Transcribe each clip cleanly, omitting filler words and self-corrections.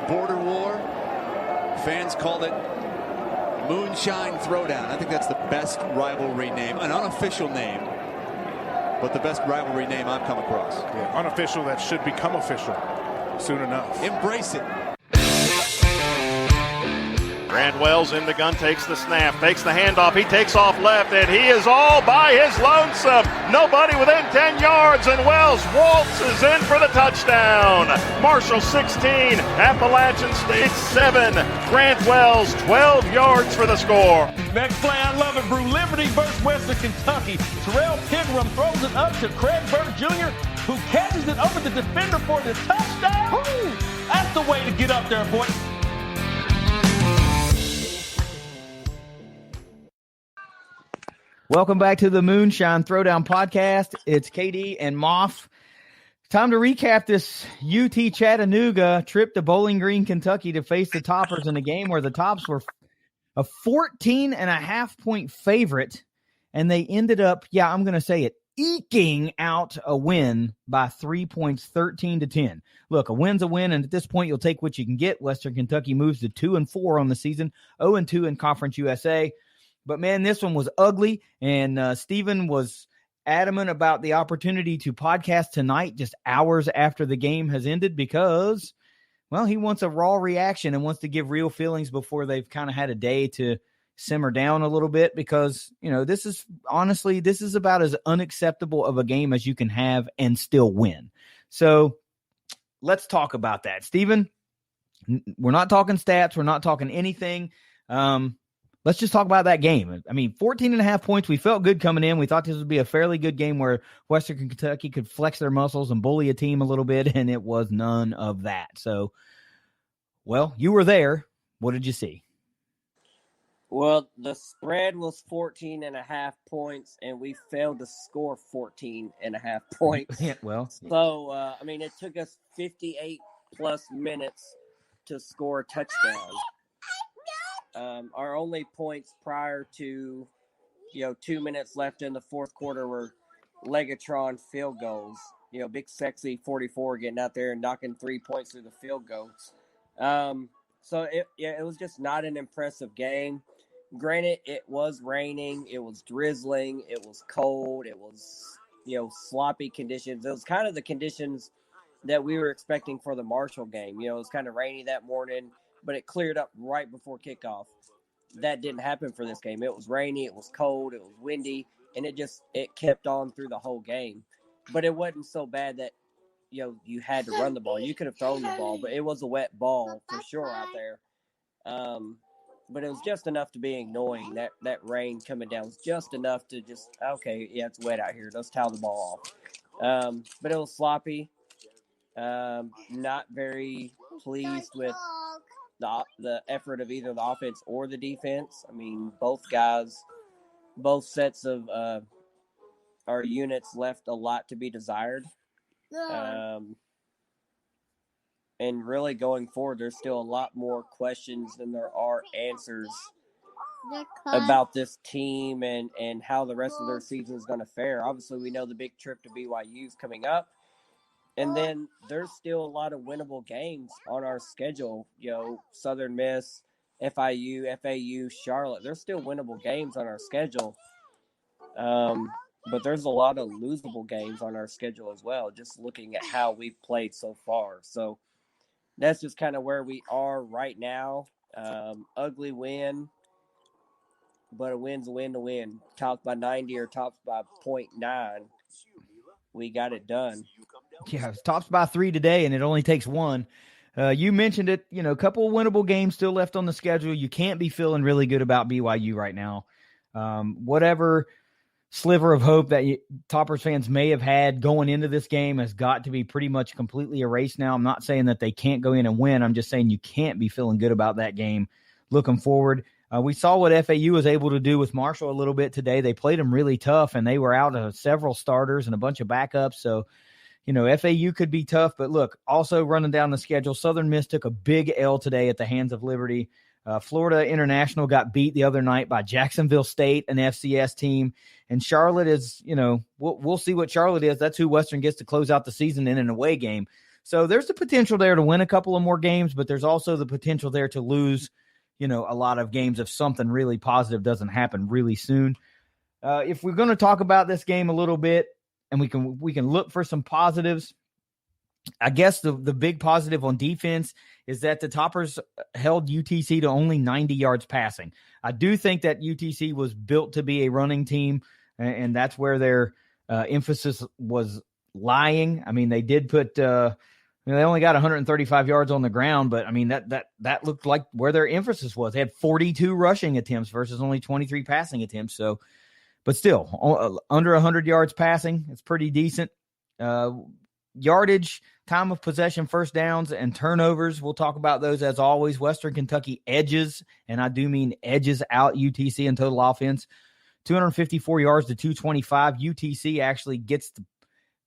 border war. Fans called it Moonshine Throwdown. I think that's the best rivalry name, an unofficial name, but the best rivalry name I've come across. Yeah, unofficial that should become official soon enough. Embrace it. Grant Wells in the gun, takes the snap, takes the handoff, he takes off left, and he is all by his lonesome. Nobody within 10 yards, and Wells waltzes in for the touchdown. Marshall 16, Appalachian State 7. Grant Wells 12 yards for the score. Next play, I love it, Brew. Liberty versus Western Kentucky. Terrell Pigram throws it up to Craig Bird Jr., who catches it over the defender for the touchdown. Woo! That's the way to get up there, boy. Welcome back to the Moonshine Throwdown Podcast. It's KD and Moff. Time to recap this UT Chattanooga trip to Bowling Green, Kentucky to face the Toppers in a game where the Tops were a 14.5-point favorite, and they ended up, I'm going to say it, eking out a win by 3 points, 13-10. Look, a win's a win, and at this point, you'll take what you can get. Western Kentucky moves to 2-4 on the season, 0-2 in Conference USA. But, man, this one was ugly, and Stephen was adamant about the opportunity to podcast tonight just hours after the game has ended because, well, he wants a raw reaction and wants to give real feelings before they've kind of had a day to simmer down a little bit because, this is about as unacceptable of a game as you can have and still win. So let's talk about that. Stephen, we're not talking stats. We're not talking anything. Let's just talk about that game. 14.5 points. We felt good coming in. We thought this would be a fairly good game where Western Kentucky could flex their muscles and bully a team a little bit, and it was none of that. So, well, you were there. What did you see? Well, the spread was 14.5 points, and we failed to score 14.5 points. Yeah, well. So, it took us 58-plus minutes to score a touchdown. Our only points prior to, 2 minutes left in the fourth quarter were Legatron field goals. Big sexy 44 getting out there and knocking 3 points through the field goals. So it was just not an impressive game. Granted, it was raining, it was drizzling, it was cold, it was, sloppy conditions. It was kind of the conditions that we were expecting for the Marshall game. It was kind of rainy that morning, but it cleared up right before kickoff. That didn't happen for this game. It was rainy, it was cold, it was windy, and it kept on through the whole game. But it wasn't so bad that, you had to run the ball. You could have thrown the ball, but it was a wet ball for sure out there. But it was just enough to be annoying. That rain coming down was just enough to it's wet out here. Let's towel the ball off. But it was sloppy. Not very pleased with the effort of either the offense or the defense. Both sets of our units left a lot to be desired. And really going forward, there's still a lot more questions than there are answers about this team and how the rest of their season is going to fare. Obviously, we know the big trip to BYU is coming up. And then there's still a lot of winnable games on our schedule. Southern Miss, FIU, FAU, Charlotte. There's still winnable games on our schedule. But there's a lot of losable games on our schedule as well, just looking at how we've played so far. So that's just kind of where we are right now. Ugly win, but a win's a win to win. Topped by 90 or topped by 0.9. We got it done. Yeah, it's tops by 3 today, and it only takes 1. You mentioned it, a couple of winnable games still left on the schedule. You can't be feeling really good about BYU right now. Whatever sliver of hope that Toppers fans may have had going into this game has got to be pretty much completely erased now. I'm not saying that they can't go in and win. I'm just saying you can't be feeling good about that game looking forward. We saw what FAU was able to do with Marshall a little bit today. They played them really tough, and they were out of several starters and a bunch of backups. So, FAU could be tough. But, look, also running down the schedule, Southern Miss took a big L today at the hands of Liberty. Florida International got beat the other night by Jacksonville State, an FCS team. And Charlotte is, we'll see what Charlotte is. That's who Western gets to close out the season in an away game. So there's the potential there to win a couple of more games, but there's also the potential there to lose, a lot of games if something really positive doesn't happen really soon. If we're going to talk about this game a little bit, and we can look for some positives, I guess the big positive on defense is that the Toppers held UTC to only 90 yards passing. I do think that UTC was built to be a running team, and that's where their emphasis was lying. I mean, they did put they only got 135 yards on the ground, but I mean that looked like where their emphasis was. They had 42 rushing attempts versus only 23 passing attempts. So, but still under 100 yards passing, it's pretty decent. Yardage, time of possession, first downs, and turnovers. We'll talk about those as always. Western Kentucky edges, and I do mean edges out UTC in total offense. 254 yards to 225. UTC actually gets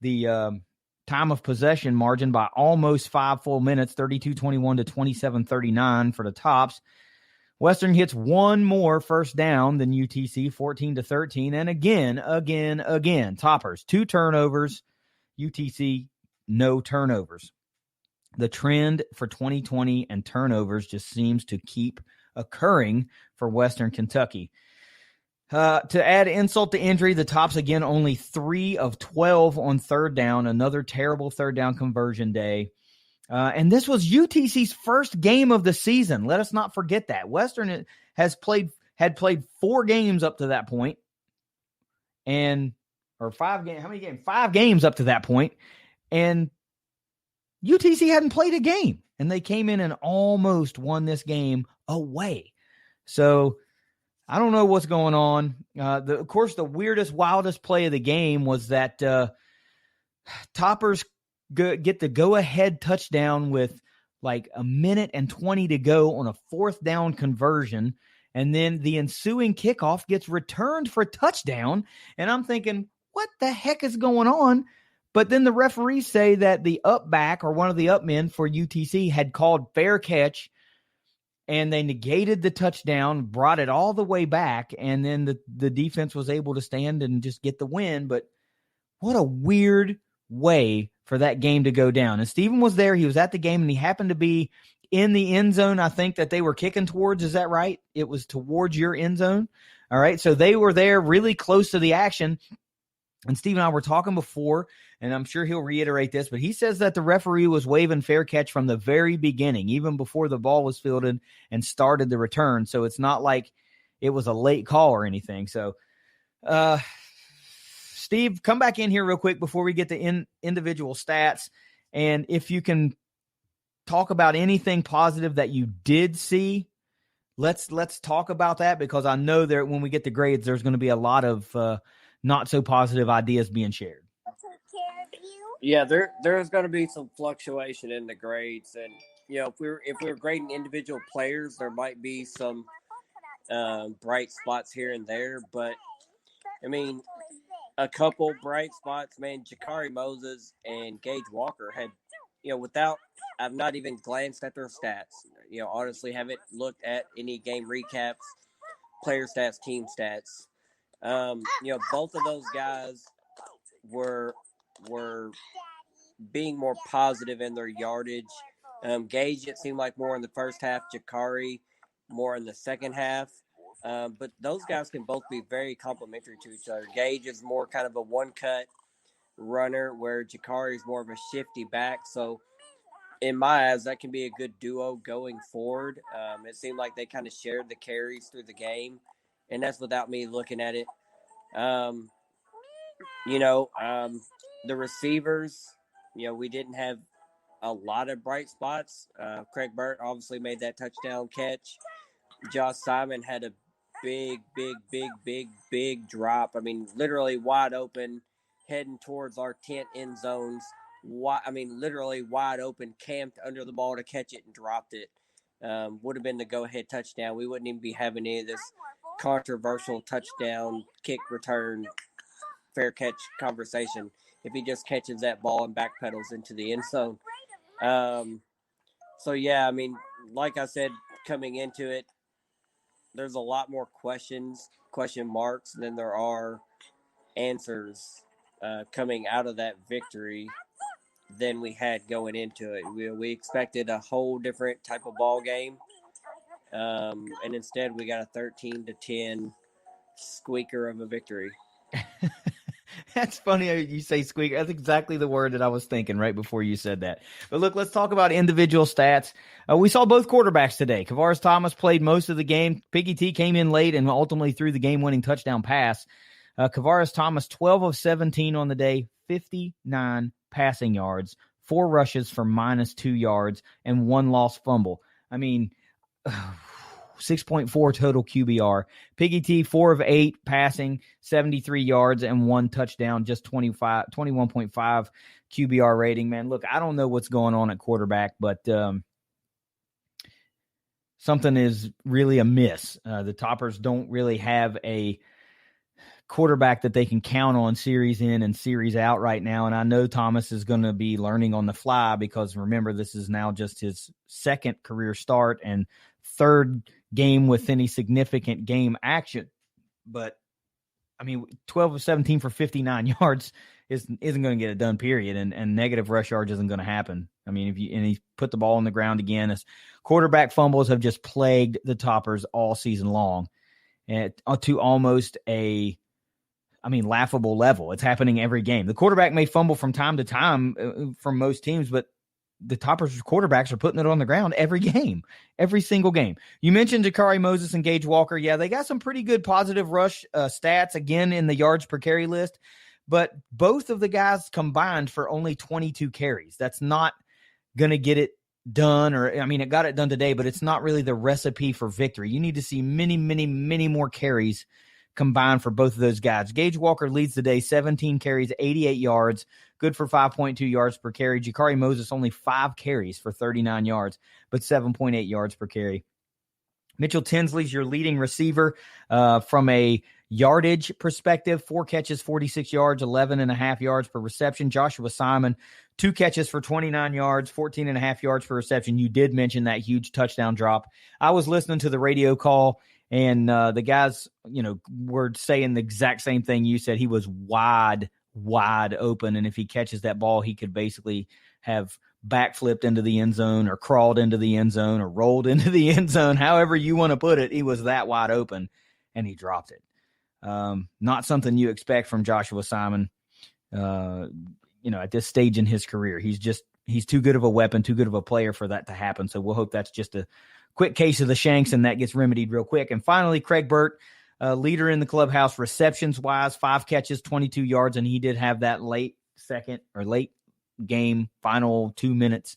the time of possession margin by almost 5 full minutes, 32-21 to 27-39 for the Tops. Western hits one more first down than UTC, 14-13. And again, Toppers, 2 turnovers. UTC, no turnovers. The trend for 2020 and turnovers just seems to keep occurring for Western Kentucky. To add insult to injury, the Tops again only 3 of 12 on third down, another terrible third down conversion day. And this was UTC's first game of the season. Let us not forget that. Western had played 4 games up to that point, or 5 games. How many games? 5 games up to that point, and UTC hadn't played a game, and they came in and almost won this game away. So I don't know what's going on. Of course, the weirdest, wildest play of the game was that Toppers get the go-ahead touchdown with like 1:20 to go on a 4th down conversion, and then the ensuing kickoff gets returned for touchdown, and I'm thinking, what the heck is going on? But then the referees say that the up back, or one of the up men for UTC, had called fair catch, and they negated the touchdown, brought it all the way back, and then the defense was able to stand and just get the win. But what a weird way for that game to go down. And Steven was there. He was at the game, and he happened to be in the end zone, I think, that they were kicking towards. Is that right? It was towards your end zone. All right, so they were there really close to the action. And Steve and I were talking before, and I'm sure he'll reiterate this, but he says that the referee was waving fair catch from the very beginning, even before the ball was fielded and started the return. So it's not like it was a late call or anything. So, Steve, come back in here real quick before we get to individual stats. And if you can talk about anything positive that you did see, let's talk about that, because I know that when we get to grades, there's going to be a lot of not so positive ideas being shared. Yeah, there's going to be some fluctuation in the grades, and if we're grading individual players, there might be some bright spots here and there. But I mean, a couple bright spots, man. Jakari Moses and Gage Walker had, I've not even glanced at their stats. Honestly, haven't looked at any game recaps, player stats, team stats. Both of those guys were being more positive in their yardage. Gage, it seemed like more in the first half. Jakari, more in the second half. But those guys can both be very complementary to each other. Gage is more kind of a one-cut runner, where Jakari is more of a shifty back. So, in my eyes, that can be a good duo going forward. It seemed like they kind of shared the carries through the game, and that's without me looking at it. The receivers, we didn't have a lot of bright spots. Craig Burt obviously made that touchdown catch. Josh Simon had a big drop. I mean, literally wide open, heading towards our tent end zones. Literally wide open, camped under the ball to catch it and dropped it. Would have been the go-ahead touchdown. We wouldn't even be having any of this controversial touchdown, kick return, fair catch conversation if he just catches that ball and backpedals into the end zone. Like I said, coming into it, there's a lot more question marks than there are answers coming out of that victory. than we had going into it. We expected a whole different type of ball game, and instead we got a 13-10 squeaker of a victory. That's funny how you say squeak. That's exactly the word that I was thinking right before you said that. But look, let's talk about individual stats. We saw both quarterbacks today. Kavaris Thomas played most of the game. Piggy T came in late and ultimately threw the game-winning touchdown pass. Kavaris Thomas, 12 of 17 on the day, 59 passing yards, 4 rushes for -2 yards, and 1 lost fumble. I mean, 6.4 total QBR. Piggy T, 4 of 8 passing, 73 yards, and 1 touchdown, just 21.5 QBR rating. Man, look, I don't know what's going on at quarterback, but something is really amiss. The Toppers don't really have a quarterback that they can count on series in and series out right now. And I know Thomas is going to be learning on the fly because, remember, this is now just his second career start and third game with any significant game action. But, I mean, 12 of 17 for 59 yards isn't going to get it done, period. And negative rush yards isn't going to happen. I mean, he put the ball on the ground again. As quarterback fumbles have just plagued the Toppers all season long, and to almost laughable level. It's happening every game. The quarterback may fumble from time to time from most teams, but the Toppers quarterbacks are putting it on the ground every game, every single game. You mentioned Jakari Moses and Gage Walker. Yeah, they got some pretty good positive rush stats, again, in the yards per carry list, but both of the guys combined for only 22 carries. That's not going to get it done, it got it done today, but it's not really the recipe for victory. You need to see many, many, many more carries combined for both of those guys. Gage Walker leads the day, 17 carries, 88 yards, good for 5.2 yards per carry. Jakari Moses only 5 carries for 39 yards, but 7.8 yards per carry. Mitchell Tinsley's your leading receiver from a yardage perspective, 4 catches, 46 yards, 11.5 yards per reception. Joshua Simon, 2 catches for 29 yards, 14.5 yards per reception. You did mention that huge touchdown drop. I was listening to the radio call, and the guys, were saying the exact same thing you said. He was wide open, and if he catches that ball, he could basically have backflipped into the end zone or crawled into the end zone or rolled into the end zone, however you want to put it. He was that wide open, and he dropped it. Not something you expect from Joshua Simon, at this stage in his career. He's too good of a weapon, too good of a player for that to happen. So we'll hope that's just a quick case of the shanks and that gets remedied real quick. And finally, Craig Burt, leader in the clubhouse receptions-wise, 5 catches, 22 yards, and he did have that late game, final 2 minutes,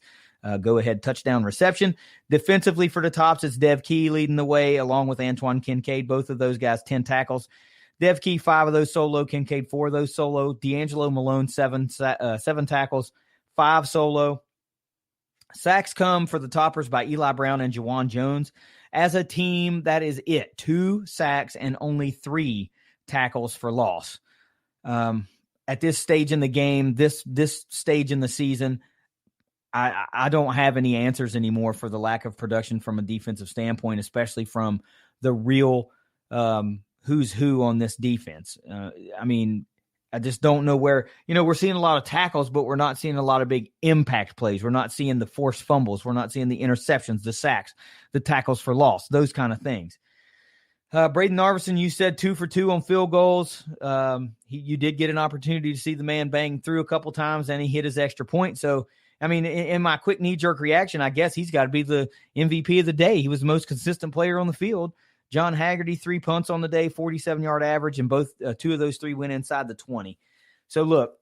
go-ahead touchdown reception. Defensively for the Tops, it's Dev Key leading the way along with Antoine Kincaid. Both of those guys, 10 tackles. Dev Key, 5 of those solo. Kincaid, 4 of those solo. D'Angelo Malone, 7 tackles, 5 solo. Sacks come for the Toppers by Eli Brown and Juwan Jones. As a team, that is it. 2 sacks and only 3 tackles for loss. At this stage in the game, this stage in the season, I don't have any answers anymore for the lack of production from a defensive standpoint, especially from the real who's who on this defense. I just don't know where, we're seeing a lot of tackles, but we're not seeing a lot of big impact plays. We're not seeing the forced fumbles. We're not seeing the interceptions, the sacks, the tackles for loss, those kind of things. Braden Narveson, you said 2 for 2 on field goals. You did get an opportunity to see the man bang through a couple times, and he hit his extra point. So, in my quick knee-jerk reaction, I guess he's got to be the MVP of the day. He was the most consistent player on the field. John Haggerty, 3 punts on the day, 47-yard average, and both 2 of those 3 went inside the 20. So, look,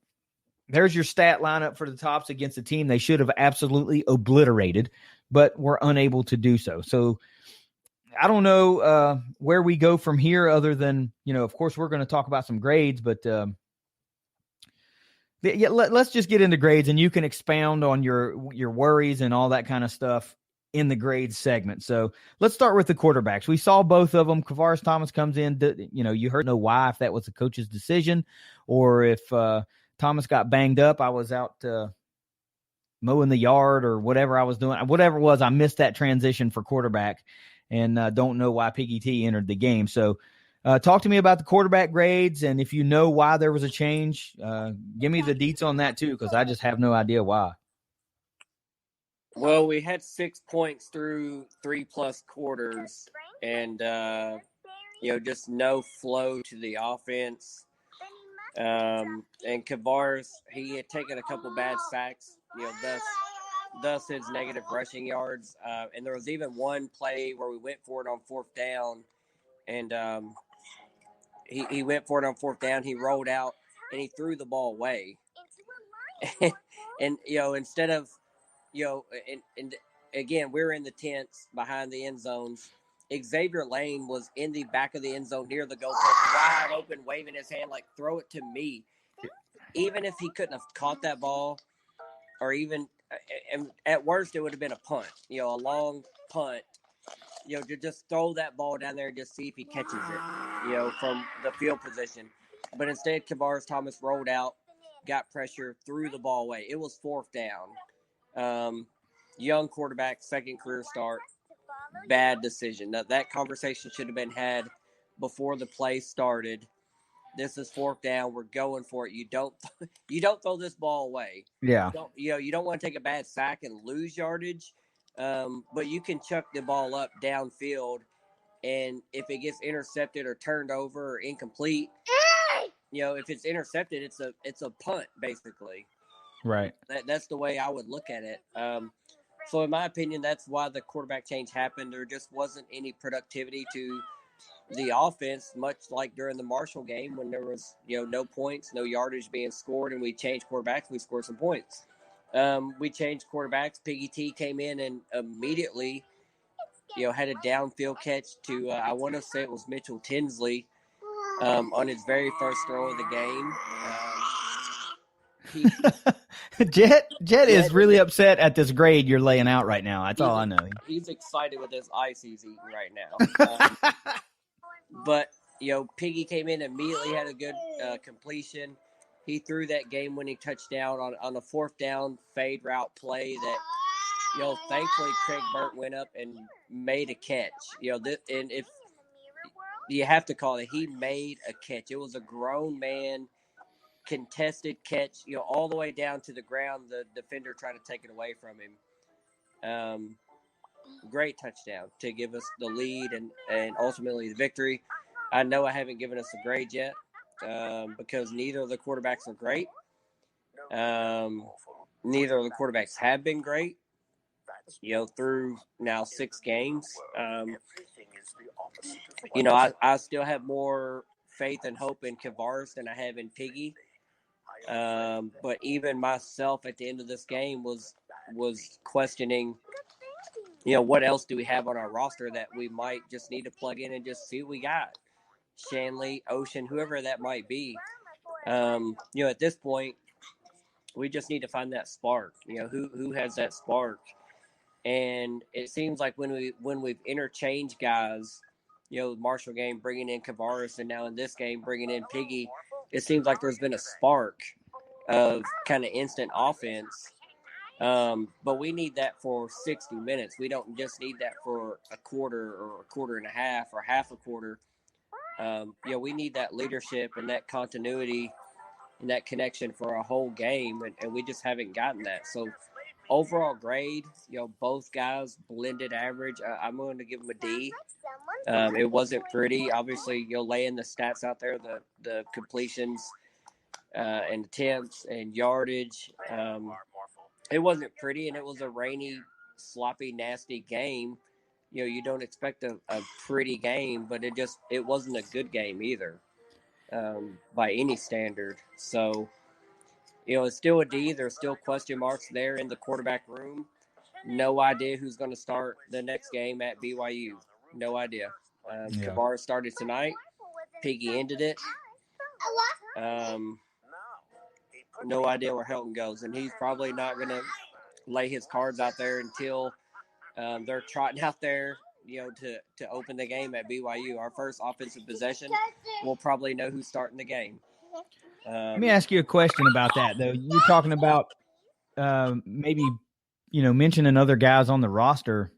there's your stat lineup for the Tops against a team they should have absolutely obliterated, but were unable to do so. So, I don't know where we go from here other than, of course, we're going to talk about some grades, but let's just get into grades, and you can expound on your worries and all that kind of stuff in the grades segment. So let's start with the quarterbacks. We saw both of them. Kavaris Thomas comes in, you heard no why, if that was the coach's decision or if Thomas got banged up. I was out mowing the yard or whatever I was doing. Whatever it was, I missed that transition for quarterback and don't know why Piggy T entered the game. So Talk to me about the quarterback grades, and if you know why there was a change, give me the deets on that too, because I just have no idea why. Well, we had 6 points through 3+ quarters, and just no flow to the offense. And Kavaris, he had taken a couple bad sacks, thus his negative rushing yards. And there was even one play where we went for it on 4th down, and he went for it on 4th down. He rolled out and he threw the ball away. and instead of and again, we're in the tents behind the end zones. Xavier Lane was in the back of the end zone near the goalpost, wide open, waving his hand like, throw it to me. Even if he couldn't have caught that ball, or even at worst, it would have been a punt, a long punt, to just throw that ball down there and just see if he catches it, from the field position. But instead, Kavaris Thomas rolled out, got pressure, threw the ball away. It was 4th down. Young quarterback, second career start, bad decision. Now, that conversation should have been had before the play started. This is 4th down. We're going for it. You don't throw this ball away. Yeah. You don't want to take a bad sack and lose yardage, but you can chuck the ball up downfield, and if it gets intercepted or turned over or incomplete, if it's intercepted, it's a punt basically. Right. That's the way I would look at it. So in my opinion, that's why the quarterback change happened. There just wasn't any productivity to the offense, much like during the Marshall game when there was, no points, no yardage being scored, and we changed quarterbacks. We scored some points. We changed quarterbacks. Piggy T came in and immediately, had a downfield catch to, I want to say it was Mitchell Tinsley, on his very first throw of the game. Jet is really upset at this grade you're laying out right now. That's all I know. He's excited with this ice he's eating right now. But, Piggy came in, immediately had a good completion. He threw that game-winning touchdown on a 4th down fade route play that, thankfully Craig Burt went up and made a catch. And if you have to call it, he made a catch. It was a grown man contested catch, all the way down to the ground. The defender tried to take it away from him. Great touchdown to give us the lead and ultimately the victory. I know I haven't given us a grade yet because neither of the quarterbacks are great. Neither of the quarterbacks have been great, through now 6 games. I still have more faith and hope in Kavaris than I have in Piggy. But even myself at the end of this game was questioning, what else do we have on our roster that we might just need to plug in and just see what we got. Shanley, Ocean, whoever that might be. At this point, we just need to find that spark. Who has that spark? And it seems like when we've interchanged guys, Marshall game bringing in Kavaris, and now in this game bringing in Piggy, it seems like there's been a spark of kind of instant offense. But we need that for 60 minutes. We don't just need that for a quarter or a quarter and a half or half a quarter. We need that leadership and that continuity and that connection for a whole game, and we just haven't gotten that. So overall grade, both guys blended average. I'm going to give them a D. It wasn't pretty. Obviously, laying the stats out there, the completions and attempts and yardage. It wasn't pretty, and it was a rainy, sloppy, nasty game. You don't expect a pretty game, but it wasn't a good game either by any standard. So, it's still a D. There's still question marks there in the quarterback room. No idea who's going to start the next game at BYU. No idea. Kavaris started tonight. Piggy ended it. No idea where Helton goes, and he's probably not going to lay his cards out there until they're trotting out there, to open the game at BYU. Our first offensive possession, we'll probably know who's starting the game. Let me ask you a question about that, though. You're talking about maybe, mentioning other guys on the roster.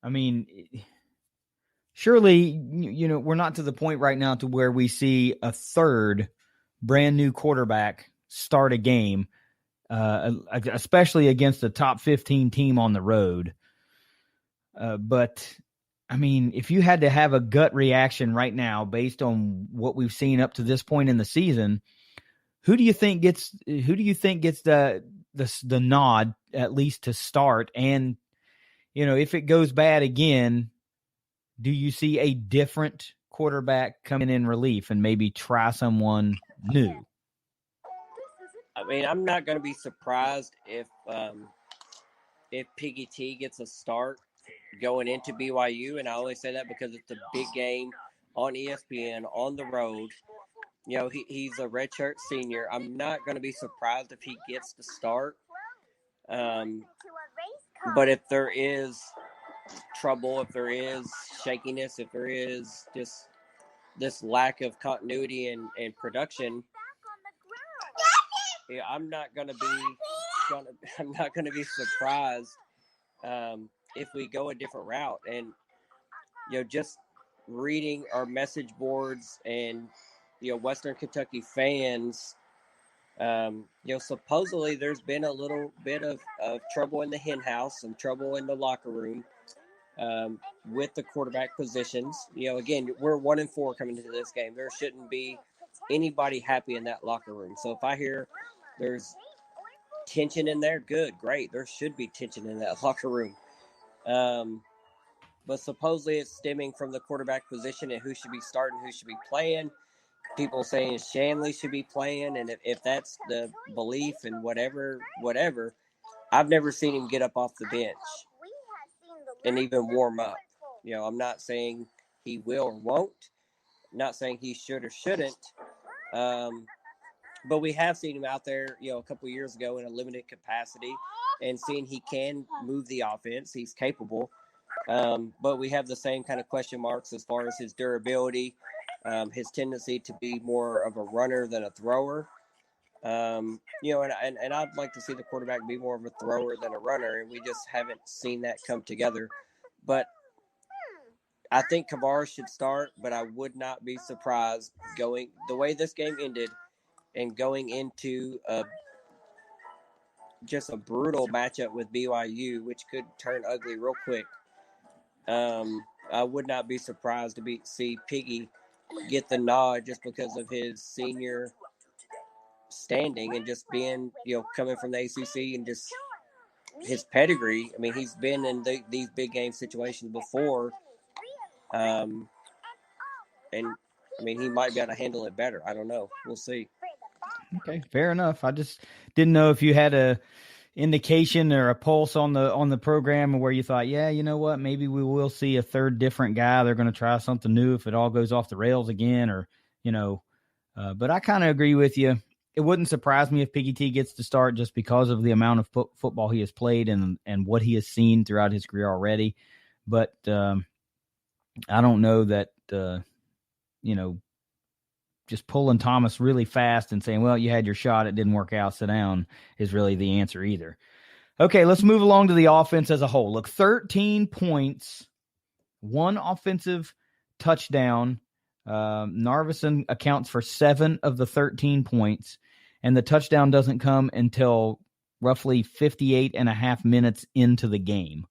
I mean, surely, we're not to the point right now to where we see a third brand new quarterback start a game, especially against a top 15 team on the road. But I mean, if you had to have a gut reaction right now based on what we've seen up to this point in the season, who do you think gets the nod at least to start? And if it goes bad again, do you see a different quarterback coming in relief and maybe try someone new? I mean, I'm not going to be surprised if Piggy T gets a start going into BYU, and I only say that because it's a big game on ESPN on the road. He's a redshirt senior. I'm not going to be surprised if he gets the start. But if there is trouble, if there is shakiness, if there is just this lack of continuity and production, I'm not going to be surprised if we go a different route. And just reading our message boards and Western Kentucky fans, supposedly there's been a little bit of trouble in the hen house, some trouble in the locker room with the quarterback positions. Again, we're 1-4 coming into this game. There shouldn't be anybody happy in that locker room. So if I hear there's tension in there, good, great. There should be tension in that locker room. But supposedly it's stemming from the quarterback position and who should be starting, who should be playing. People saying Shanley should be playing, and if that's the belief and whatever, I've never seen him get up off the bench and even warm up. I'm not saying he will or won't, not saying he should or shouldn't, but we have seen him out there, a couple of years ago in a limited capacity and seeing he can move the offense. He's capable, but we have the same kind of question marks as far as his durability, his tendency to be more of a runner than a thrower. And I'd like to see the quarterback be more of a thrower than a runner, and we just haven't seen that come together. But I think Kavar should start, but I would not be surprised going the way this game ended and going into just a brutal matchup with BYU, which could turn ugly real quick. I would not be surprised to see Piggy get the nod just because of his senior standing and just being, coming from the ACC and just his pedigree. I mean, he's been in these big game situations before. And I mean, he might be able to handle it better. I don't know. We'll see. Okay, fair enough. I just didn't know if you had a indication or a pulse on the program where you thought, yeah, you know what, maybe we will see a third different guy. They're going to try something new if it all goes off the rails again, or but I kind of agree with you. It wouldn't surprise me if Piggy T gets to start just because of the amount of football he has played and what he has seen throughout his career already. But I don't know that just pulling Thomas really fast and saying, well, you had your shot, it didn't work out, sit down, is really the answer either. Okay, let's move along to the offense as a whole. Look, 13 points, 1 offensive touchdown. Narveson accounts for 7 of the 13 points, and the touchdown doesn't come until roughly 58 and a half minutes into the game.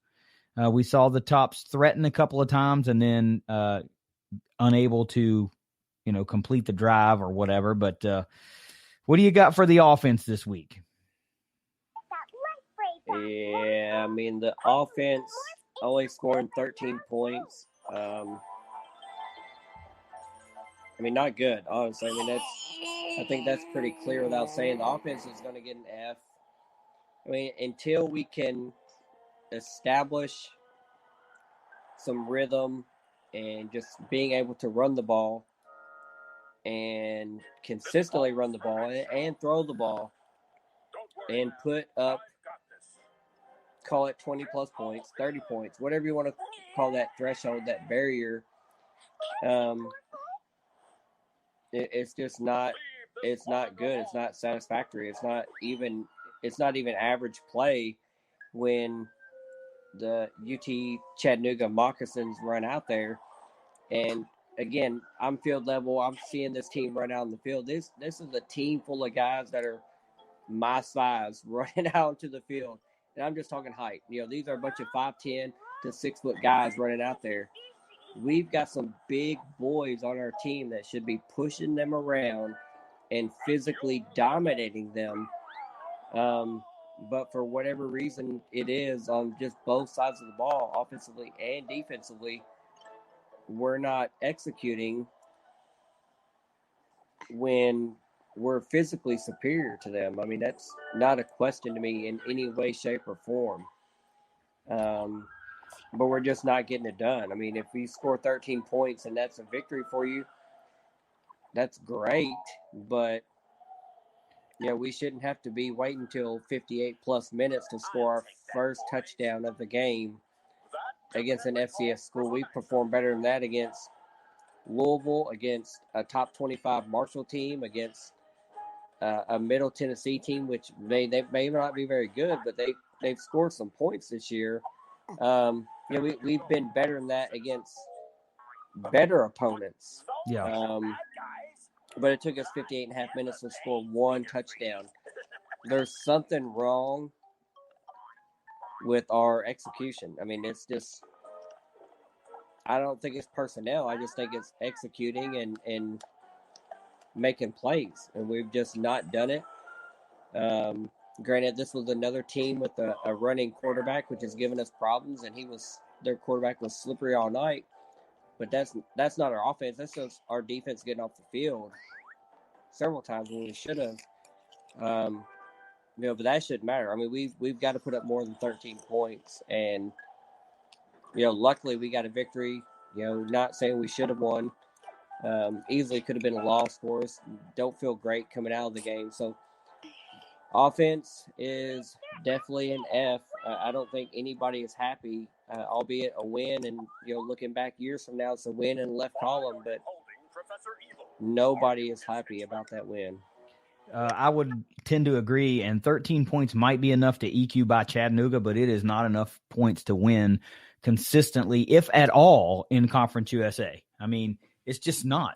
We saw the Tops threaten a couple of times and then unable to complete the drive or whatever. But what do you got for the offense this week? Yeah, I mean, the offense only scoring 13 points. I mean, not good, honestly. I think that's pretty clear without saying the offense is going to get an F. I mean, until we can establish some rhythm and just being able to run the ball and consistently run the ball and throw the ball and put up, call it 20 plus points, 30 points, whatever you want to call that threshold, that barrier. It's just not, it's not good. It's not satisfactory. It's not even average play when the UT Chattanooga Moccasins run out there And again, I'm field level. I'm seeing this team run out on the field. This is a team full of guys that are my size running out into the field. And I'm just talking height. These are a bunch of 5'10" to 6 foot guys running out there. We've got some big boys on our team that should be pushing them around and physically dominating them. But for whatever reason it is on just both sides of the ball, offensively and defensively, we're not executing when we're physically superior to them. I mean, that's not a question to me in any way, shape, or form. But we're just not getting it done. I mean, if we score 13 points and that's a victory for you, that's great. But, we shouldn't have to be waiting until 58-plus minutes to score our first touchdown of the game against an FCS school. We performed better than that against Louisville, against a top 25 Marshall team, against a Middle Tennessee team, which they may not be very good, but they've scored some points this year. We've been better than that against better opponents. Yeah. But it took us 58 and a half minutes to score one touchdown. There's something wrong with our execution. I mean, it's just, I don't think it's personnel. I just think it's executing and making plays. And we've just not done it. Granted, this was another team with a running quarterback, which has given us problems, and their quarterback was slippery all night. But that's not our offense. That's just our defense getting off the field several times when we should have. But that shouldn't matter. I mean, we've got to put up more than 13 points, and luckily we got a victory. Not saying we should have won. Easily could have been a loss for us. Don't feel great coming out of the game. So offense is definitely an F. I don't think anybody is happy, albeit a win. And, looking back years from now, it's a win in the left column. But nobody is happy about that win. I would tend to agree. And 13 points might be enough to EQ by Chattanooga, but it is not enough points to win consistently, if at all, in Conference USA. I mean, it's just not.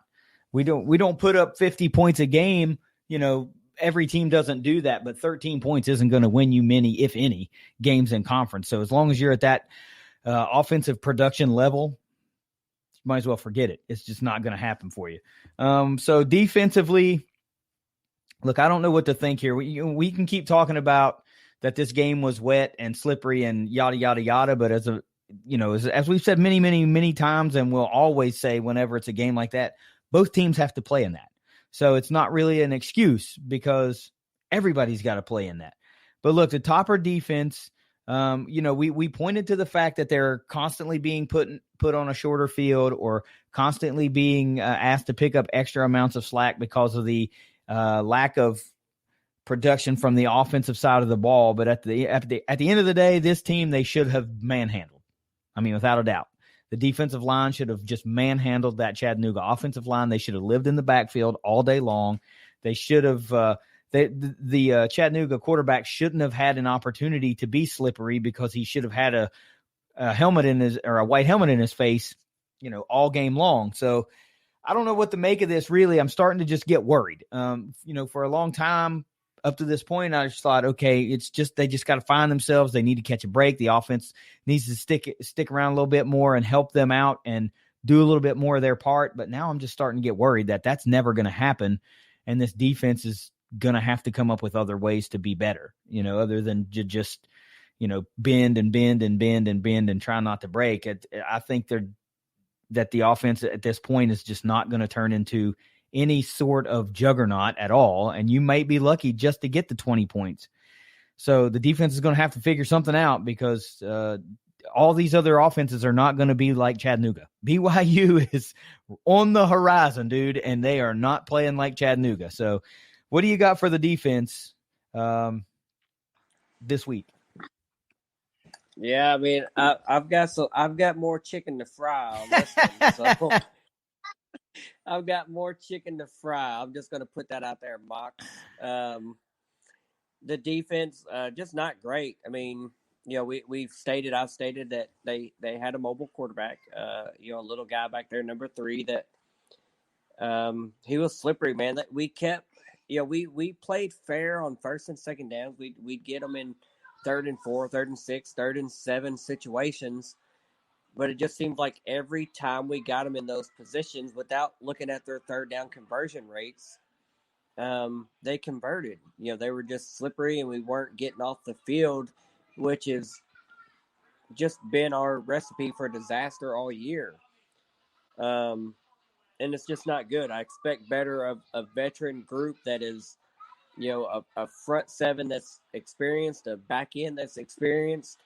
We don't put up 50 points a game. Every team doesn't do that, but 13 points isn't going to win you many, if any, games in conference. So as long as you're at that offensive production level, you might as well forget it. It's just not going to happen for you. So defensively, look, I don't know what to think here. We can keep talking about that this game was wet and slippery and yada, yada, yada. But as we've said many, many, many times, and we'll always say whenever it's a game like that, both teams have to play in that. So it's not really an excuse because everybody's got to play in that. But look, the Topper defense, we pointed to the fact that they're constantly being put on a shorter field or constantly being asked to pick up extra amounts of slack because of the lack of production from the offensive side of the ball. But at the end of the day, this team, they should have manhandled. I mean, without a doubt. The defensive line should have just manhandled that Chattanooga offensive line. They should have lived in the backfield all day long. They should have the Chattanooga quarterback shouldn't have had an opportunity to be slippery because he should have had a helmet a white helmet in his face, all game long. So I don't know what to make of this. Really, I'm starting to just get worried. For a long time up to this point, I just thought, okay, they just got to find themselves. They need to catch a break. The offense needs to stick around a little bit more and help them out and do a little bit more of their part. But now I'm just starting to get worried that that's never going to happen. And this defense is going to have to come up with other ways to be better, other than just, bend and bend and bend and bend and try not to break. I think that the offense at this point is just not going to turn into any sort of juggernaut at all. And you might be lucky just to get the 20 points. So the defense is going to have to figure something out because all these other offenses are not going to be like Chattanooga. BYU is on the horizon, dude, and they are not playing like Chattanooga. So what do you got for the defense this week? Yeah, I mean, I've got more chicken to fry on this one. So I've got more chicken to fry. I'm just going to put that out there, Mox. The defense, just not great. I mean, I've stated that they had a mobile quarterback, a little guy back there, number 3, that he was slippery, man. That we kept, we played fair on first and second downs. We'd get them in 3rd and 4, 3rd and 6, 3rd and 7 situations. But it just seems like every time we got them in those positions, without looking at their 3rd down conversion rates, they converted. They were just slippery, and we weren't getting off the field, which has just been our recipe for disaster all year. And it's just not good. I expect better of a veteran group that is, a front 7 that's experienced, a back end that's experienced.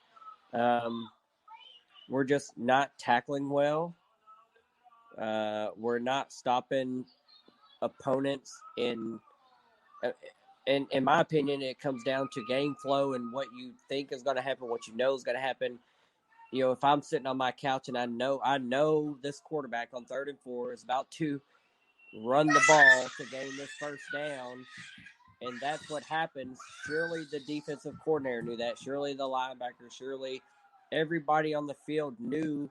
We're just not tackling well. We're not stopping opponents in my opinion, it comes down to game flow and what you think is going to happen, what you know is going to happen. If I'm sitting on my couch and I know this quarterback on 3rd and 4 is about to run the ball to gain this first down, and that's what happens, surely the defensive coordinator knew that. Surely the linebacker, surely everybody on the field knew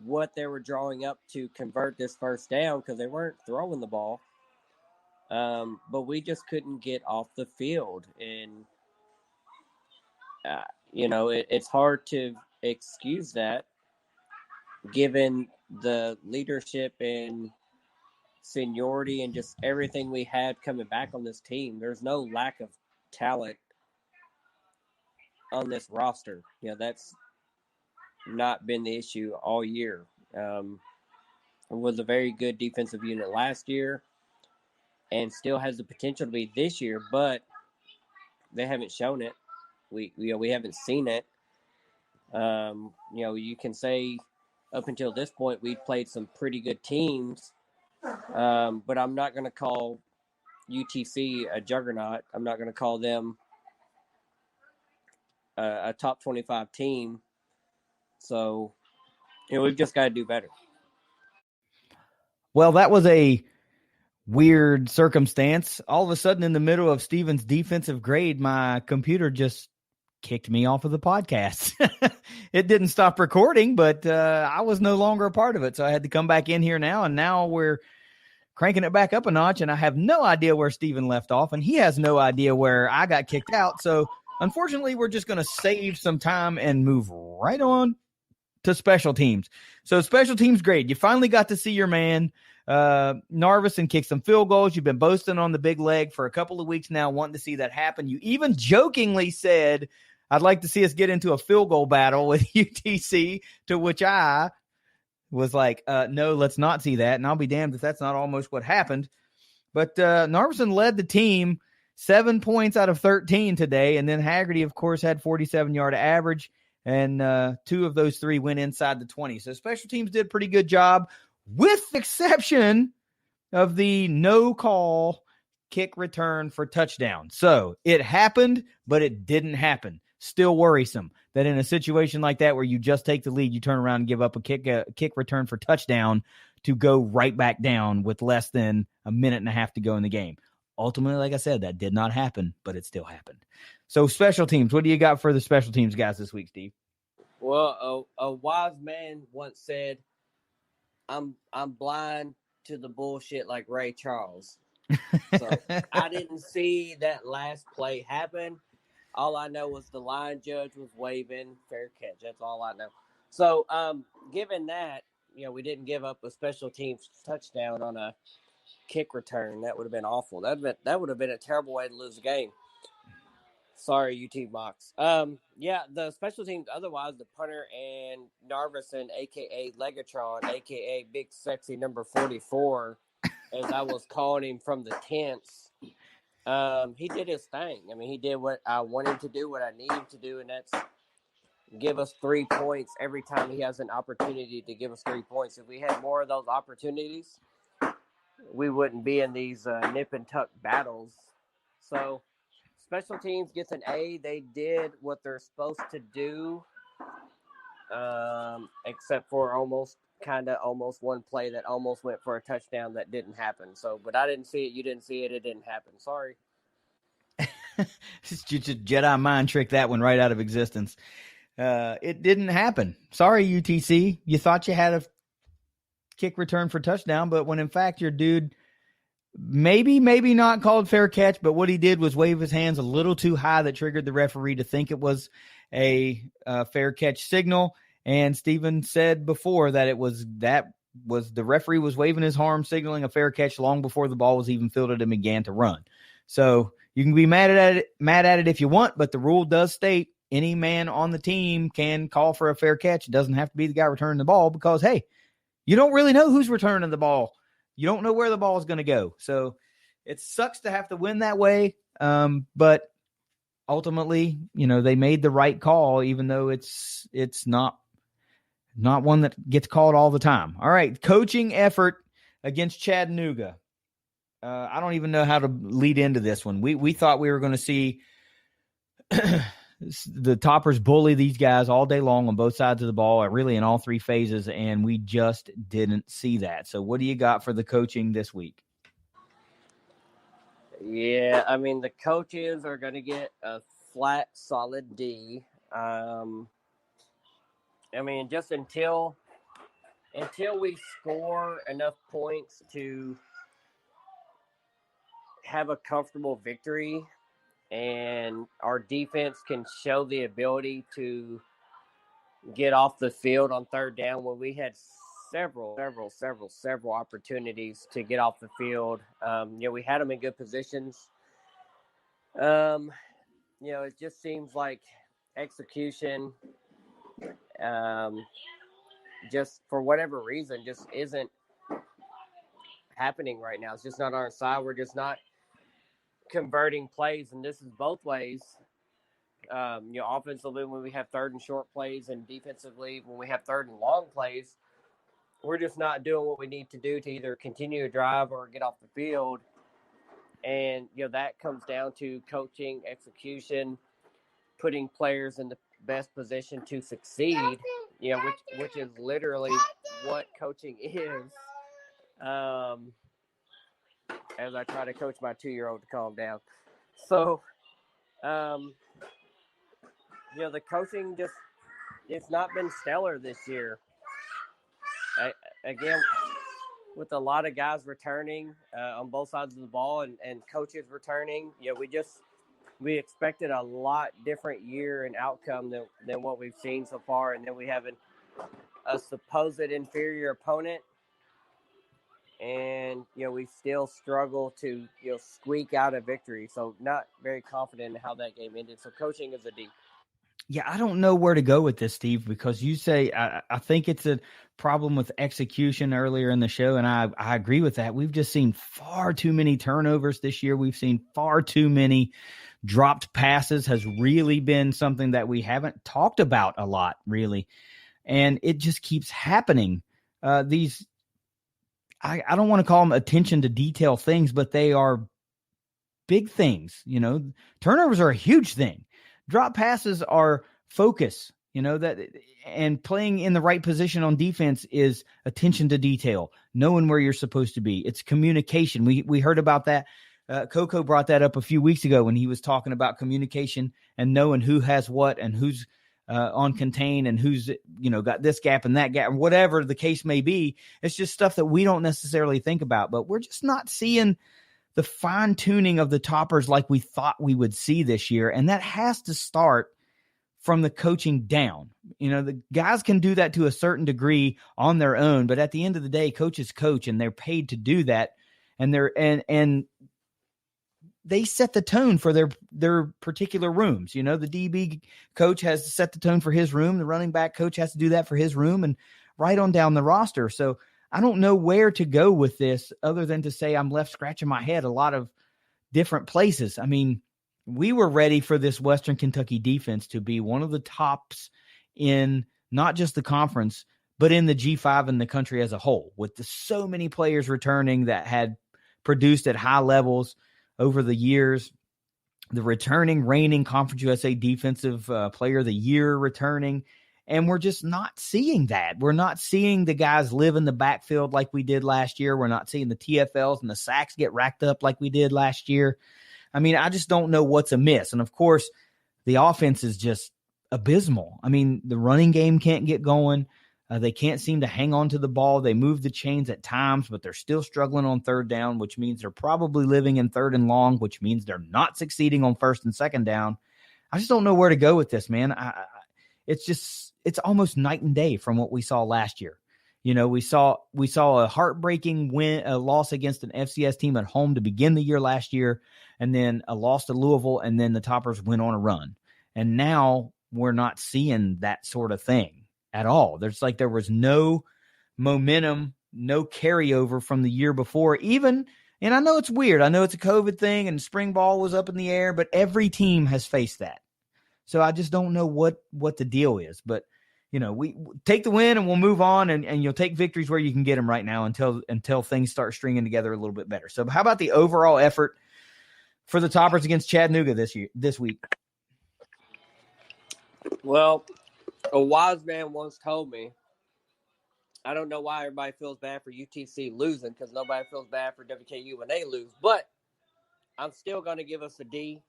what they were drawing up to convert this first down, because they weren't throwing the ball. But we just couldn't get off the field. And, it's hard to excuse that given the leadership and seniority and just everything we had coming back on this team. There's no lack of talent on this roster. That's not been the issue all year. It was a very good defensive unit last year and still has the potential to be this year, but they haven't shown it. We haven't seen it. You can say up until this point we played some pretty good teams, but I'm not going to call UTC a juggernaut. I'm not going to call them a top 25 team. So, we've just got to do better. Well, that was a weird circumstance. All of a sudden, in the middle of Steven's defensive grade, my computer just kicked me off of the podcast. It didn't stop recording, but I was no longer a part of it. So I had to come back in here now, and now we're cranking it back up a notch, and I have no idea where Steven left off, and he has no idea where I got kicked out. So unfortunately, we're just going to save some time and move right on to special teams. So special teams grade. You finally got to see your man, Narveson, kick some field goals. You've been boasting on the big leg for a couple of weeks now, wanting to see that happen. You even jokingly said, I'd like to see us get into a field goal battle with UTC, to which I was like, no, let's not see that. And I'll be damned if that's not almost what happened. But Narveson led the team 7 points out of 13 today. And then Haggerty, of course, had 47-yard average. And 2 of those 3 went inside the 20. So special teams did a pretty good job, with the exception of the no call kick return for touchdown. So it happened, but it didn't happen. Still worrisome that in a situation like that where you just take the lead, you turn around and give up a kick return for touchdown to go right back down with less than a minute and a half to go in the game. Ultimately, like I said, that did not happen, but it still happened. So special teams, what do you got for the special teams guys this week, Steve? Well, a wise man once said, I'm blind to the bullshit like Ray Charles. So I didn't see that last play happen. All I know was the line judge was waving, fair catch. That's all I know. So given that, we didn't give up a special teams touchdown on a kick return. That would have been awful. That would have been a terrible way to lose the game. Sorry, UT Mox. The special teams, otherwise, the punter and Narveson, a.k.a. Legatron, a.k.a. Big Sexy number 44, as I was calling him from the tents, he did his thing. I mean, he did what I wanted him to do, what I need him to do, and that's give us 3 points every time he has an opportunity to give us 3 points. If we had more of those opportunities, we wouldn't be in these nip and tuck battles. So special teams gets an A. They did what they're supposed to do, except for almost one play that almost went for a touchdown that didn't happen. So, but I didn't see it. You didn't see it. It didn't happen. Sorry. It's just a Jedi mind trick, that one right out of existence. It didn't happen. Sorry, UTC. You thought you had a kick return for touchdown, but when in fact your dude maybe not called fair catch, but what he did was wave his hands a little too high that triggered the referee to think it was a fair catch signal. And Steven said before that the referee was waving his arm signaling a fair catch long before the ball was even fielded and began to run. So you can be mad at it if you want, but the rule does state any man on the team can call for a fair catch. It doesn't have to be the guy returning the ball because, hey, you don't really know who's returning the ball. You don't know where the ball is going to go. So it sucks to have to win that way. But ultimately, they made the right call, even though it's not one that gets called all the time. All right. Coaching effort against Chattanooga. I don't even know how to lead into this one. We thought we were going to see the Toppers bully these guys all day long on both sides of the ball, really in all three phases, and we just didn't see that. So what do you got for the coaching this week? Yeah, I mean, the coaches are going to get a flat, solid D. I mean, just until we score enough points to have a comfortable victory and our defense can show the ability to get off the field on third down, when we had several opportunities to get off the field. We had them in good positions. It just seems like execution, just for whatever reason, just isn't happening right now. It's just not on our side. We're just not converting plays, and this is both ways. Offensively when we have third and short plays, and defensively when we have third and long plays, we're just not doing what we need to do to either continue to drive or get off the field. And that comes down to coaching, execution, putting players in the best position to succeed, which is literally what coaching is. As I try to coach my 2-year-old to calm down. So, the coaching it's not been stellar this year. Again, with a lot of guys returning on both sides of the ball and coaches returning, we expected a lot different year and outcome than what we've seen so far. And then we have a supposed inferior opponent. And, we still struggle to, squeak out a victory. So not very confident in how that game ended. So coaching is a D. Yeah, I don't know where to go with this, Steve, because you say I think it's a problem with execution earlier in the show, and I agree with that. We've just seen far too many turnovers this year. We've seen far too many dropped passes has really been something that we haven't talked about a lot, really. And it just keeps happening. I don't want to call them attention to detail things, but they are big things. Turnovers are a huge thing. Drop passes are focus, and playing in the right position on defense is attention to detail, knowing where you're supposed to be. It's communication. We heard about that. Coco brought that up a few weeks ago when he was talking about communication and knowing who has what and who's on contain and who's, got this gap and that gap, whatever the case may be. It's just stuff that we don't necessarily think about, but we're just not seeing the fine tuning of the Toppers like we thought we would see this year. And that has to start from the coaching down. The guys can do that to a certain degree on their own, but at the end of the day, coaches coach and they're paid to do that. And and they set the tone for their particular rooms. The DB coach has to set the tone for his room. The running back coach has to do that for his room, and right on down the roster. So I don't know where to go with this other than to say I'm left scratching my head a lot of different places. I mean, we were ready for this Western Kentucky defense to be one of the tops in not just the conference, but in the G5 and the country as a whole, with so many players returning that had produced at high levels over the years. The returning reigning Conference USA Defensive Player of the Year returning. And we're just not seeing that. We're not seeing the guys live in the backfield like we did last year. We're not seeing the TFLs and the sacks get racked up like we did last year. I mean, I just don't know what's amiss. And of course, the offense is just abysmal. I mean, the running game can't get going. They can't seem to hang on to the ball. They move the chains at times, but they're still struggling on third down, which means they're probably living in third and long, which means they're not succeeding on first and second down. I just don't know where to go with this, man. It's almost night and day from what we saw last year. You know, we saw a heartbreaking a loss against an FCS team at home to begin the year last year, and then a loss to Louisville, and then the Toppers went on a run. And now we're not seeing that sort of thing at all. There was no momentum, no carryover from the year before even. And I know it's weird. I know it's a COVID thing and spring ball was up in the air, but every team has faced that. So I just don't know what the deal is, but you know, we take the win and we'll move on and you'll take victories where you can get them right now until things start stringing together a little bit better. So how about the overall effort for the Toppers against Chattanooga this week? Well, a wise man once told me, I don't know why everybody feels bad for UTC losing because nobody feels bad for WKU when they lose, but I'm still going to give us a D,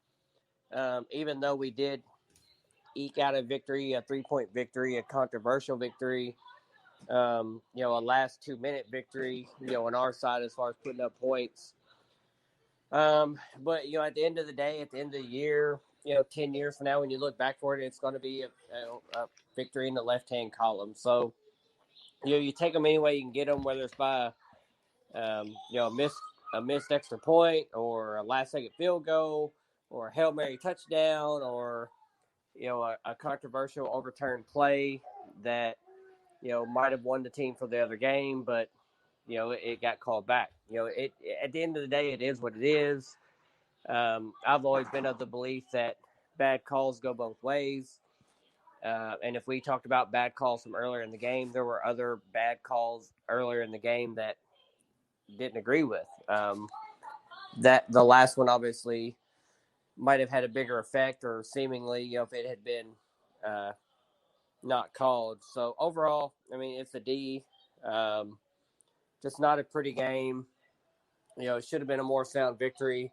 even though we did eke out a victory, a 3-point victory, a controversial victory, a last 2-minute victory, on our side as far as putting up points. But, at the end of the day, at the end of the year, 10 years from now, when you look back for it, it's going to be a victory in the left-hand column. So, you take them any way you can get them, whether it's by, a missed extra point or a last-second field goal or a Hail Mary touchdown or, a controversial overturned play that, might have won the team for the other game, but, it got called back. At the end of the day, it is what it is. I've always been of the belief that bad calls go both ways. And if we talked about bad calls from earlier in the game, there were other bad calls earlier in the game that didn't agree with. That the last one obviously might have had a bigger effect or seemingly, if it had been not called. So overall, I mean, it's a D. Just not a pretty game. It should have been a more sound victory.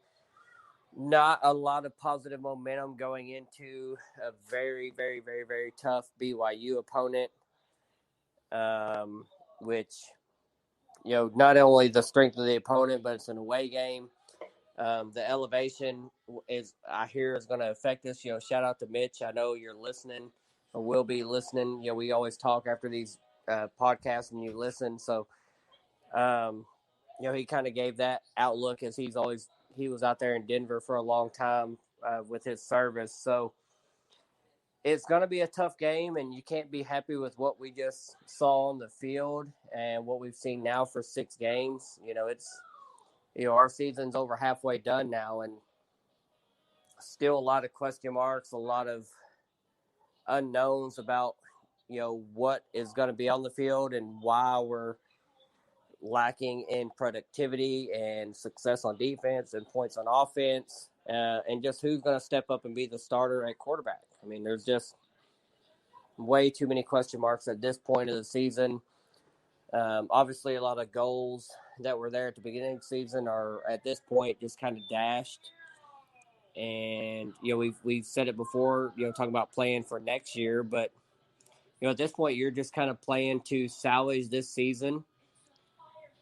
Not a lot of positive momentum going into a very, very, very, very tough BYU opponent, which, not only the strength of the opponent, but it's an away game. The elevation is going to affect us. Shout out to Mitch. I know you're listening or will be listening. We always talk after these podcasts and you listen. So, he kind of gave that outlook as he was out there in Denver for a long time with his service. So it's going to be a tough game, and you can't be happy with what we just saw on the field and what we've seen now for 6 games. It's, our season's over halfway done now, and still a lot of question marks, a lot of unknowns about, what is going to be on the field and why we're lacking in productivity and success on defense and points on offense, and just who's going to step up and be the starter at quarterback. I mean, there's just way too many question marks at this point of the season. Obviously, a lot of goals that were there at the beginning of the season are at this point just kind of dashed. And, we've said it before, talking about playing for next year, but, at this point, you're just kind of playing to salvage this season.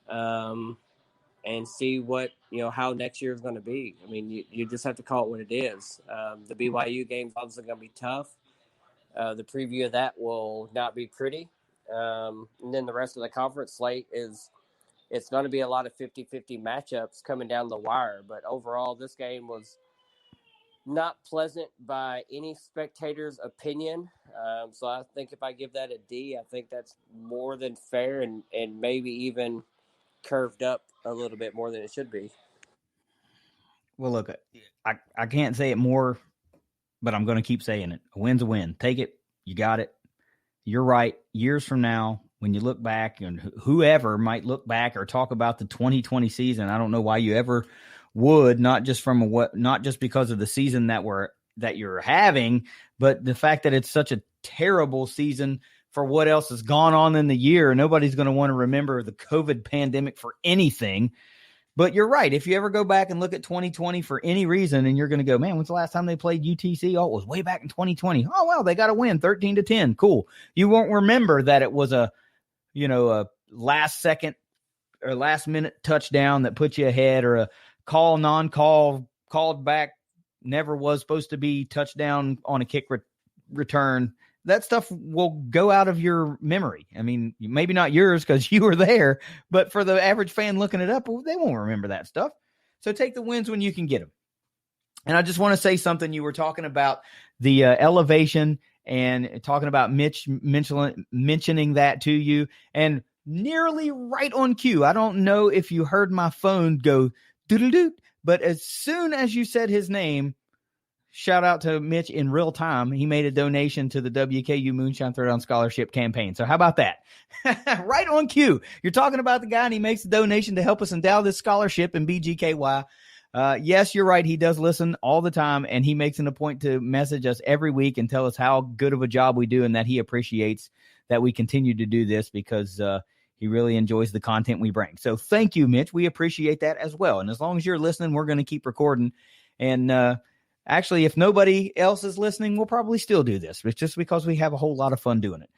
And see what, how next year is going to be. I mean, you just have to call it what it is. The BYU game's obviously going to be tough. The preview of that will not be pretty. And then the rest of the conference slate it's going to be a lot of 50-50 matchups coming down the wire. But overall, this game was not pleasant by any spectator's opinion. So I think if I give that a D, I think that's more than fair and maybe even curved up a little bit more than it should be. Well, look, I can't say it more, but I'm going to keep saying it. A win's a win. Take it. You got it. You're right. Years from now, when you look back, and whoever might look back or talk about the 2020 season, I don't know why you ever would, not just because of the season that you're having, but the fact that it's such a terrible season for what else has gone on in the year. Nobody's going to want to remember the COVID pandemic for anything. But you're right. If you ever go back and look at 2020 for any reason, and you're going to go, man, when's the last time they played UTC? Oh, it was way back in 2020. Oh, well, they got to win 13-10. Cool. You won't remember that it was a last second or last minute touchdown that put you ahead, or a call, non-call, called back, never was supposed to be touchdown on a kick return. That stuff will go out of your memory. I mean, maybe not yours because you were there, but for the average fan looking it up, they won't remember that stuff. So take the wins when you can get them. And I just want to say something. You were talking about the elevation and talking about Mitch mentioning that to you, and nearly right on cue. I don't know if you heard my phone go doodle-doo, but as soon as you said his name, shout out to Mitch in real time. He made a donation to the WKU Moonshine Throwdown Scholarship Campaign. So how about that? Right on cue. You're talking about the guy, and he makes a donation to help us endow this scholarship in BGKY. Yes, you're right. He does listen all the time, and he makes it a point to message us every week and tell us how good of a job we do and that he appreciates that we continue to do this because he really enjoys the content we bring. So thank you, Mitch. We appreciate that as well. And as long as you're listening, we're going to keep recording. And actually, if nobody else is listening, we'll probably still do this. It's just because we have a whole lot of fun doing it.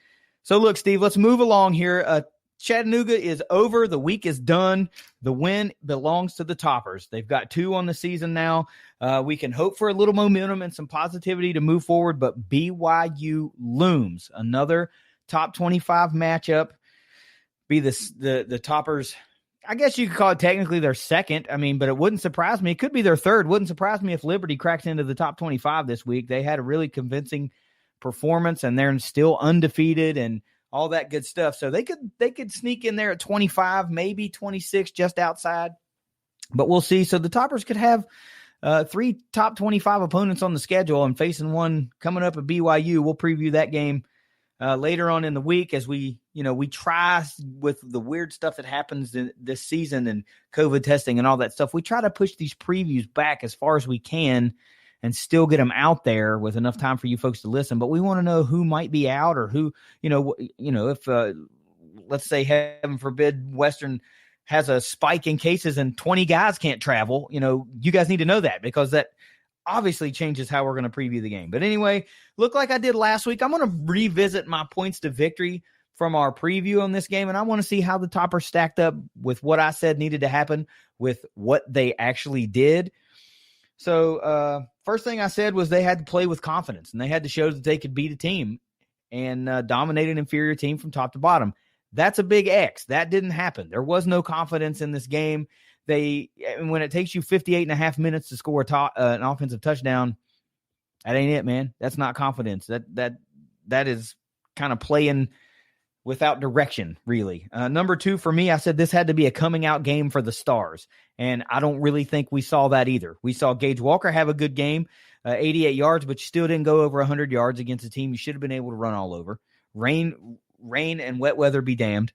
So look, Steve, let's move along here. Chattanooga is over. The week is done. The win belongs to the Toppers. They've got 2 on the season now. We can hope for a little momentum and some positivity to move forward, but BYU looms. Another top 25 matchup. Be the Toppers. I guess you could call it technically their second. I mean, but it wouldn't surprise me. It could be their third. Wouldn't surprise me if Liberty cracks into the top 25 this week. They had a really convincing performance, and they're still undefeated and all that good stuff. So they could sneak in there at 25, maybe 26, just outside. But we'll see. So the Toppers could have 3 top 25 opponents on the schedule and facing one coming up at BYU. We'll preview that game later on in the week as we try with the weird stuff that happens this season and COVID testing and all that stuff. We try to push these previews back as far as we can and still get them out there with enough time for you folks to listen. But we want to know who might be out or who, if let's say, heaven forbid, Western has a spike in cases and 20 guys can't travel. You guys need to know that because that obviously changes how we're going to preview the game. But anyway, look like I did last week. I'm going to revisit my points to victory from our preview on this game, and I want to see how the Toppers stacked up with what I said needed to happen with what they actually did. So first thing I said was they had to play with confidence, and they had to show that they could beat a team and dominate an inferior team from top to bottom. That's a big X. That didn't happen. There was no confidence in this game. When it takes you 58.5 minutes to score an offensive touchdown, that ain't it, man. That's not confidence. That is kind of playing without direction, really. Number 2 for me, I said this had to be a coming out game for the Stars, and I don't really think we saw that either. We saw Gage Walker have a good game, 88 yards, but you still didn't go over 100 yards against a team you should have been able to run all over. Rain and wet weather be damned.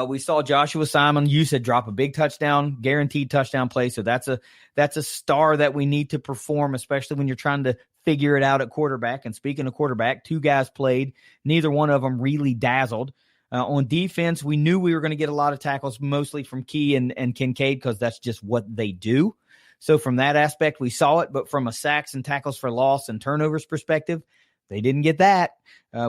We saw Joshua Simon, you said, drop a big touchdown, guaranteed touchdown play. So that's a star that we need to perform, especially when you're trying to figure it out at quarterback. And speaking of quarterback, 2 guys played. Neither one of them really dazzled. On defense, we knew we were going to get a lot of tackles, mostly from Key and Kincaid, because that's just what they do. So from that aspect, we saw it. But from a sacks and tackles for loss and turnovers perspective, they didn't get that.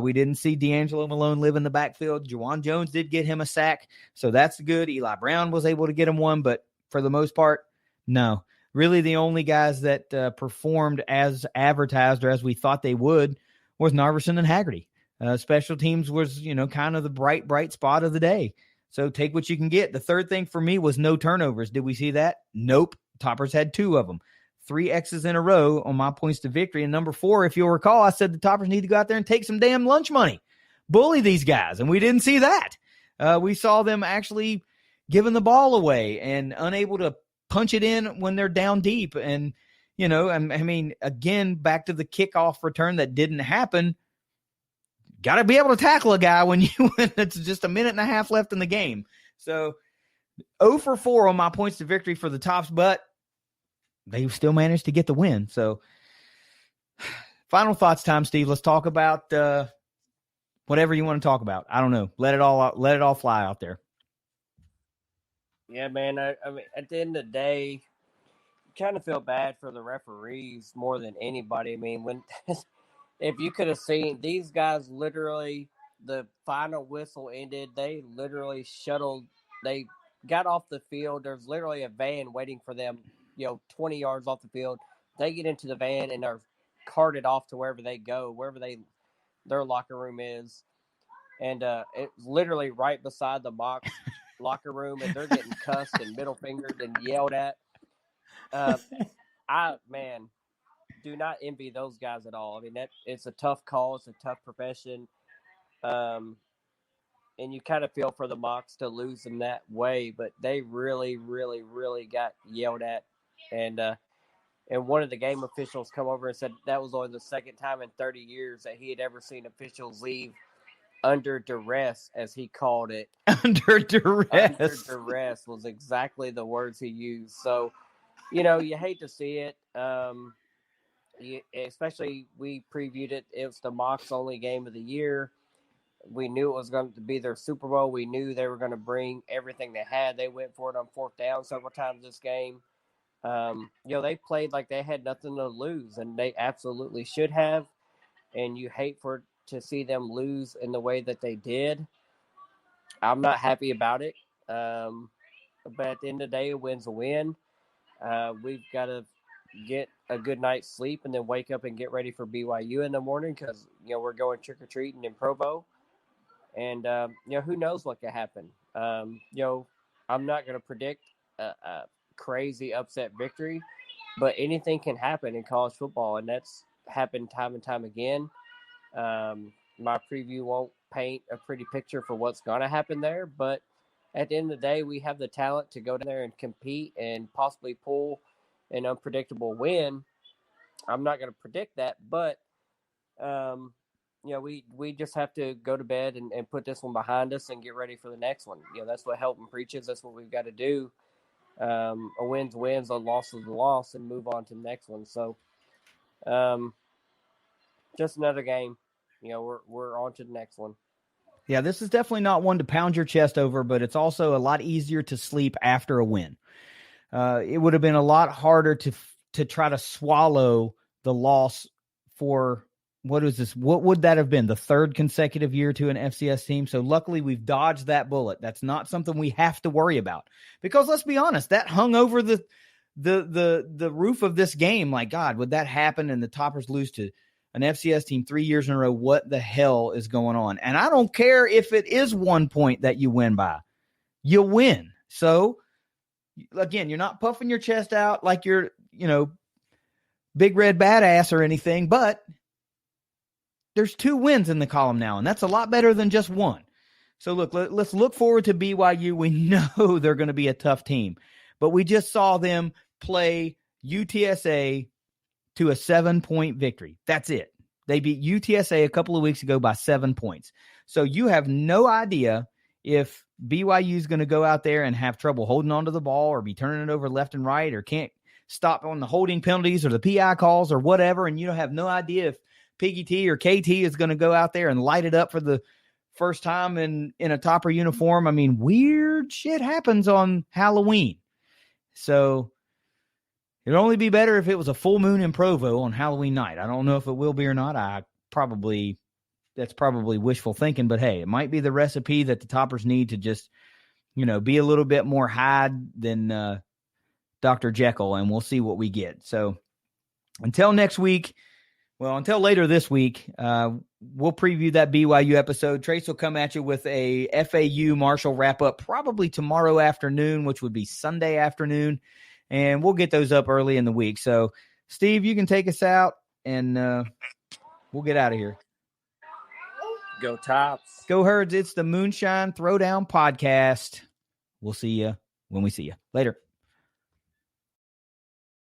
We didn't see D'Angelo Malone live in the backfield. Juwan Jones did get him a sack, so that's good. Eli Brown was able to get him one, but for the most part, no. Really, the only guys that performed as advertised or as we thought they would was Narverson and Haggerty. Special teams was, kind of the bright spot of the day. So take what you can get. The third thing for me was no turnovers. Did we see that? Nope. Toppers had 2 of them. 3 X's in a row on my points to victory. And number 4, if you'll recall, I said the Toppers need to go out there and take some damn lunch money. Bully these guys. And we didn't see that. We saw them actually giving the ball away and unable to punch it in when they're down deep. And, again, back to the kickoff return that didn't happen. Got to be able to tackle a guy when it's just a minute and a half left in the game. So 0 for 4 on my points to victory for the Tops, but they still managed to get the win. So final thoughts time, Steve. Let's talk about whatever you want to talk about. I don't know. Let it all fly out there. Yeah, man. I mean, at the end of the day, you kind of feel bad for the referees more than anybody. I mean, when if you could have seen these guys, literally, the final whistle ended. They literally shuttled. They got off the field. There's literally a van waiting for them. 20 yards off the field. They get into the van and are carted off to wherever they go, wherever their locker room is, and it's literally right beside the Mocs locker room, and they're getting cussed and middle fingered and yelled at. Man, do not envy those guys at all. I mean, it's a tough call. It's a tough profession. And you kind of feel for the Mocs to lose them that way, but they really, really, really got yelled at. And one of the game officials come over and said that was only the second time in 30 years that he had ever seen officials leave under duress, as he called it. Under duress. Under duress was exactly the words he used. So, you hate to see it. Especially we previewed it. It was the Mocs' only game of the year. We knew it was going to be their Super Bowl. We knew they were going to bring everything they had. They went for it on fourth down several times this game. They played like they had nothing to lose, and they absolutely should have. And you hate to see them lose in the way that they did. I'm not happy about it. But at the end of the day, a win's a win. We've got to get a good night's sleep and then wake up and get ready for BYU in the morning because, we're going trick-or-treating in Provo. And, who knows what could happen. I'm not going to predict a crazy upset victory, but anything can happen in college football, and that's happened time and time again. My preview won't paint a pretty picture for what's going to happen there, but at the end of the day, we have the talent to go down there and compete and possibly pull an unpredictable win. I'm not going to predict that, but we just have to go to bed and put this one behind us and get ready for the next one. That's what Helton preaches. That's what we've got to do. A win's wins, a loss is a loss, and move on to the next one. So, just another game. We're on to the next one. Yeah, this is definitely not one to pound your chest over, but it's also a lot easier to sleep after a win. It would have been a lot harder to try to swallow the loss for, what is this? What would that have been? The third consecutive year to an FCS team. So luckily we've dodged that bullet. That's not something we have to worry about, because let's be honest, that hung over the roof of this game. Like, God, would that happen and the Toppers lose to an FCS team 3 years in a row? What the hell is going on? And I don't care if it is 1 point that you win by, you win. So again, you're not puffing your chest out like you're, big red badass or anything, but there's 2 wins in the column now, and that's a lot better than just 1. So look, let's look forward to BYU. We know they're going to be a tough team, but we just saw them play UTSA to a 7-point victory. That's it. They beat UTSA a couple of weeks ago by 7 points. So you have no idea if BYU is going to go out there and have trouble holding onto the ball or be turning it over left and right or can't stop on the holding penalties or the PI calls or whatever. And you don't have no idea if Piggy T or KT is going to go out there and light it up for the first time in a Topper uniform. I mean, weird shit happens on Halloween. So it'd only be better if it was a full moon in Provo on Halloween night. I don't know if it will be or not. That's probably wishful thinking, but hey, it might be the recipe that the Toppers need to just, be a little bit more Hyde than Dr. Jekyll, and we'll see what we get. So until later this week, we'll preview that BYU episode. Trace will come at you with a FAU Marshall wrap-up probably tomorrow afternoon, which would be Sunday afternoon, and we'll get those up early in the week. So, Steve, you can take us out, and we'll get out of here. Go Tops. Go Herds. It's the Moonshine Throwdown Podcast. We'll see you when we see you. Later.